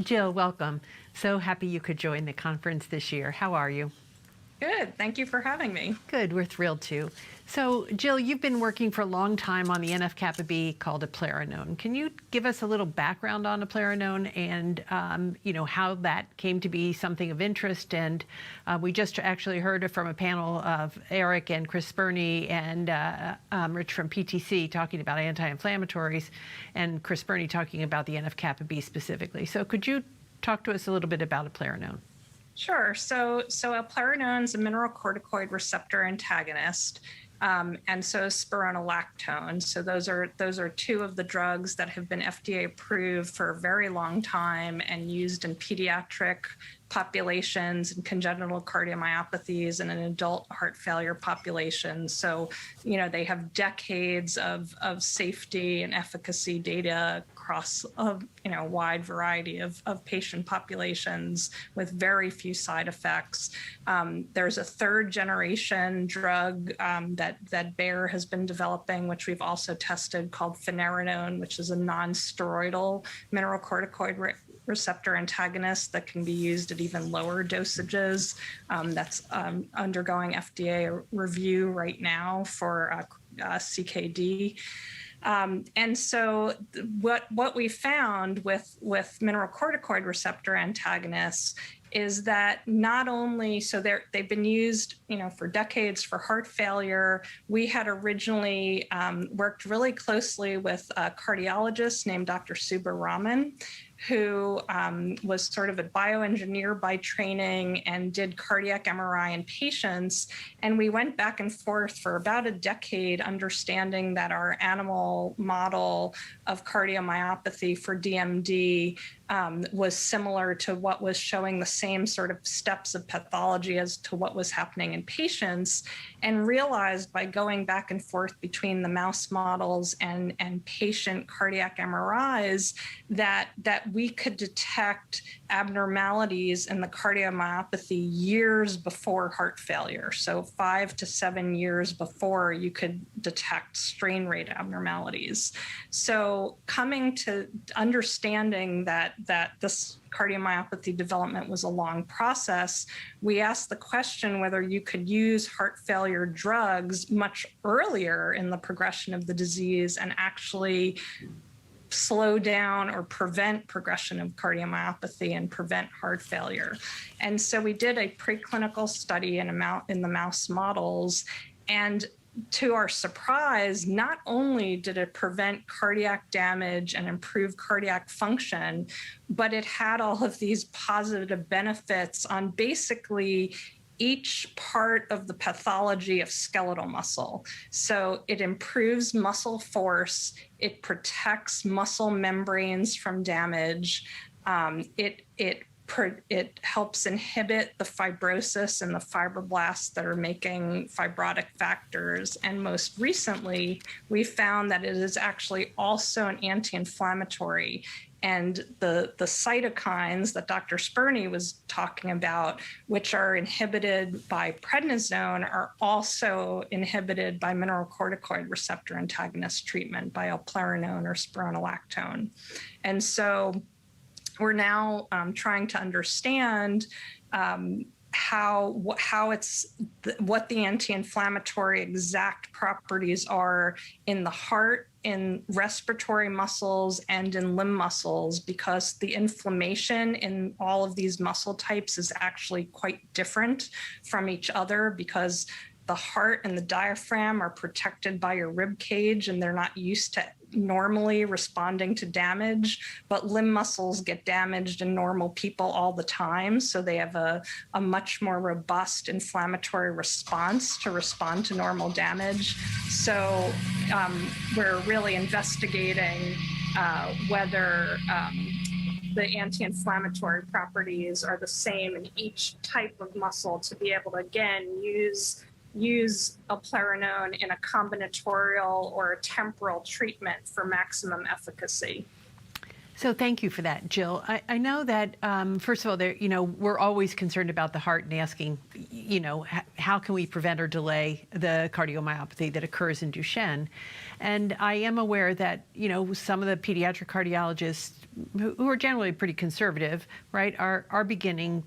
Jill, welcome. So happy you could join the conference this year. How are you? Good. Thank you for having me. Good. We're thrilled to. So, Jill, you've been working for a long time on the NF-kappa B called eplerenone. Can you give us a little background on eplerenone and, how that came to be something of interest? And we just actually heard from a panel of Eric and Chris Burney and Rich from PTC talking about anti-inflammatories, and Chris Burney talking about the NF-kappa B specifically. So could you talk to us a little bit about eplerenone? Sure. So eplerenone is a mineralocorticoid receptor antagonist, and so is spironolactone. So those are two of the drugs that have been FDA approved for a very long time and used in pediatric populations and congenital cardiomyopathies and in adult heart failure populations. So, they have decades of safety and efficacy data across a wide variety of patient populations with very few side effects. There's a third generation drug that Bayer has been developing, which we've also tested, called finerenone, which is a non-steroidal mineralocorticoid receptor antagonist that can be used at even lower dosages. That's undergoing FDA review right now for CKD. And so what we found with mineralocorticoid receptor antagonists is that not only, so they've been used, for decades for heart failure. We had originally worked really closely with a cardiologist named Dr. Subbaraman, who was sort of a bioengineer by training and did cardiac MRI in patients. And we went back and forth for about a decade, understanding that our animal model of cardiomyopathy for DMD was similar to what was showing the same sort of steps of pathology as to what was happening in patients, and realized by going back and forth between the mouse models and patient cardiac MRIs that we could detect abnormalities in the cardiomyopathy years before heart failure. So 5 to 7 years before you could detect strain rate abnormalities. So coming to understanding that this cardiomyopathy development was a long process, we asked the question whether you could use heart failure drugs much earlier in the progression of the disease and actually slow down or prevent progression of cardiomyopathy and prevent heart failure. And so we did a preclinical study in the mouse models, and to our surprise, not only did it prevent cardiac damage and improve cardiac function, but it had all of these positive benefits on basically each part of the pathology of skeletal muscle. So it improves muscle force, it protects muscle membranes from damage, it helps inhibit the fibrosis and the fibroblasts that are making fibrotic factors. And most recently, we found that it is actually also an anti-inflammatory. And the cytokines that Dr. Spurney was talking about, which are inhibited by prednisone, are also inhibited by mineralocorticoid receptor antagonist treatment by eplerenone or spironolactone. And so we're now trying to understand what the anti-inflammatory exact properties are in the heart, in respiratory muscles, and in limb muscles, because the inflammation in all of these muscle types is actually quite different from each other, because the heart and the diaphragm are protected by your rib cage and they're not used to normally responding to damage, but limb muscles get damaged in normal people all the time. So they have a much more robust inflammatory response to respond to normal damage. So we're really investigating whether the anti-inflammatory properties are the same in each type of muscle to be able to, again, use eplerenone in a combinatorial or a temporal treatment for maximum efficacy. So thank you for that, Jill. I know that, first of all, we're always concerned about the heart and asking, how can we prevent or delay the cardiomyopathy that occurs in Duchenne? And I am aware that, some of the pediatric cardiologists who are generally pretty conservative, right, are beginning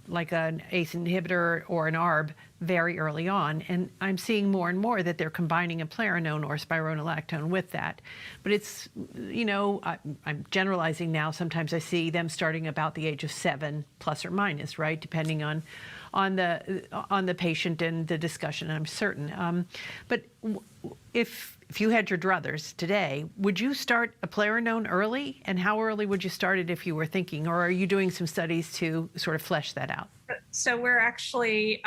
like an ACE inhibitor or an ARB very early on. And I'm seeing more and more that they're combining a eplerenone or spironolactone with that. But it's, I'm generalizing now. Sometimes I see them starting about the age of 7 plus or minus, right, depending on the patient and the discussion, I'm certain. But if you had your druthers today, would you start eplerenone early? And how early would you start it if you were thinking? Or are you doing some studies to sort of flesh that out? So we're actually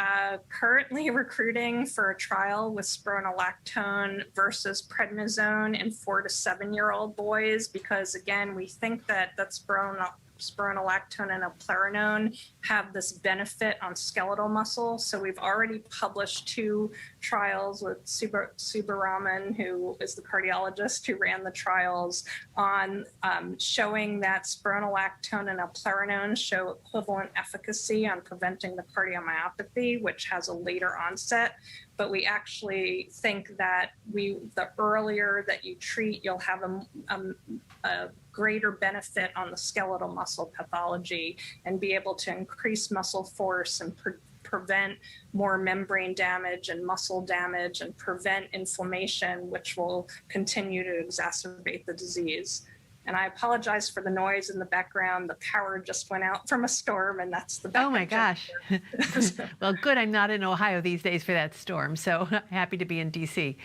currently recruiting for a trial with spironolactone versus prednisone in 4 to 7-year-old boys, because again, we think that spironolactone and eplerenone have this benefit on skeletal muscle. So we've already published 2 trials with Subbaraman, who is the cardiologist who ran the trials, on showing that spironolactone and eplerenone show equivalent efficacy on preventing the cardiomyopathy, which has a later onset. But we actually think that the earlier that you treat, you'll have a greater benefit on the skeletal muscle pathology and be able to increase muscle force and prevent more membrane damage and muscle damage and prevent inflammation, which will continue to exacerbate the disease. And I apologize for the noise in the background. The power just went out from a storm, and that's the backup. Oh my gosh. Well, good. I'm not in Ohio these days for that storm, so happy to be in DC.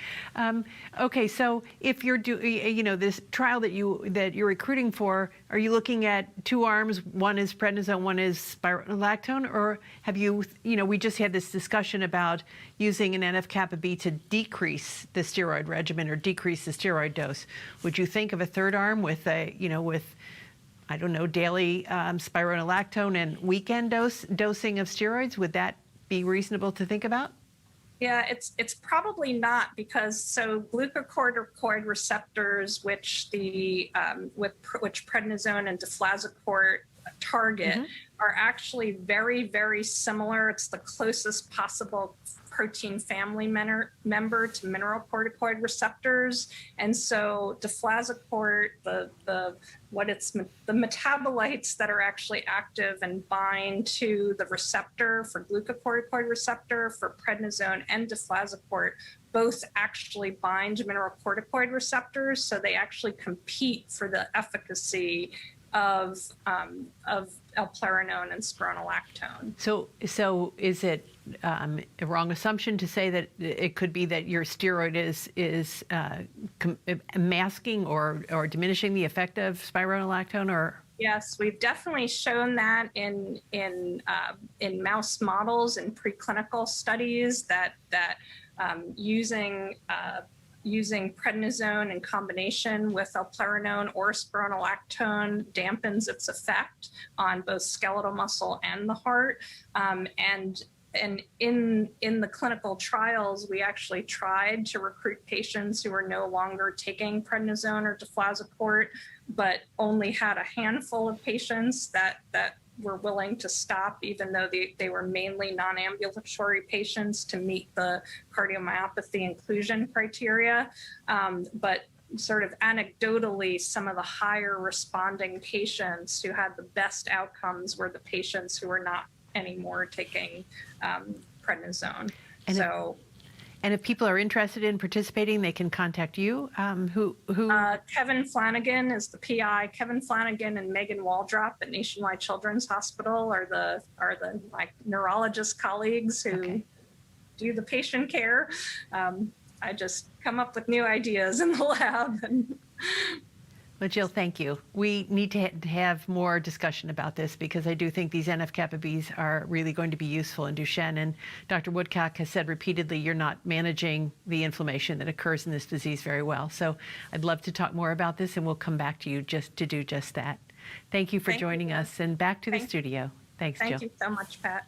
Okay, so if you're this trial that you're recruiting for, are you looking at 2 arms? One is prednisone, one is spironolactone, or have you? We just had this discussion about using an NF-kappa B to decrease the steroid regimen or decrease the steroid dose. Would you think of a third arm with I don't know, daily spironolactone and weekend dosing of steroids? Would that be reasonable to think about? Yeah, it's probably not, because glucocorticoid receptors, which which prednisone and deflazacort target, are actually very, very similar. It's the closest possible protein family member to mineralocorticoid receptors. And so deflazacort, the metabolites that are actually active and bind to the receptor for glucocorticoid receptor for prednisone and deflazacort both actually bind mineralocorticoid receptors. So they actually compete for the efficacy of eplerenone and spironolactone. So is it a wrong assumption to say that it could be that your steroid is masking or diminishing the effect of spironolactone? Or yes, we've definitely shown that in mouse models and preclinical studies that using prednisone in combination with eplerenone or spironolactone dampens its effect on both skeletal muscle and the heart. And in the clinical trials, we actually tried to recruit patients who were no longer taking prednisone or deflazacort, but only had a handful of patients that were willing to stop, even though they were mainly non-ambulatory patients to meet the cardiomyopathy inclusion criteria. But sort of anecdotally, some of the higher responding patients who had the best outcomes were the patients who were not anymore taking prednisone. And if people are interested in participating, they can contact you. Who? Kevin Flanagan is the PI. Kevin Flanagan and Megan Waldrop at Nationwide Children's Hospital are the like neurologist colleagues who do the patient care. I just come up with new ideas in the lab. Well, Jill, thank you. We need to have more discussion about this, because I do think these NF-kappa Bs are really going to be useful in Duchenne. And Dr. Woodcock has said repeatedly, you're not managing the inflammation that occurs in this disease very well. So I'd love to talk more about this, and we'll come back to you just to do just that. Thank you for joining us, and back to the studio. Thanks, Jill. Thank you so much, Pat.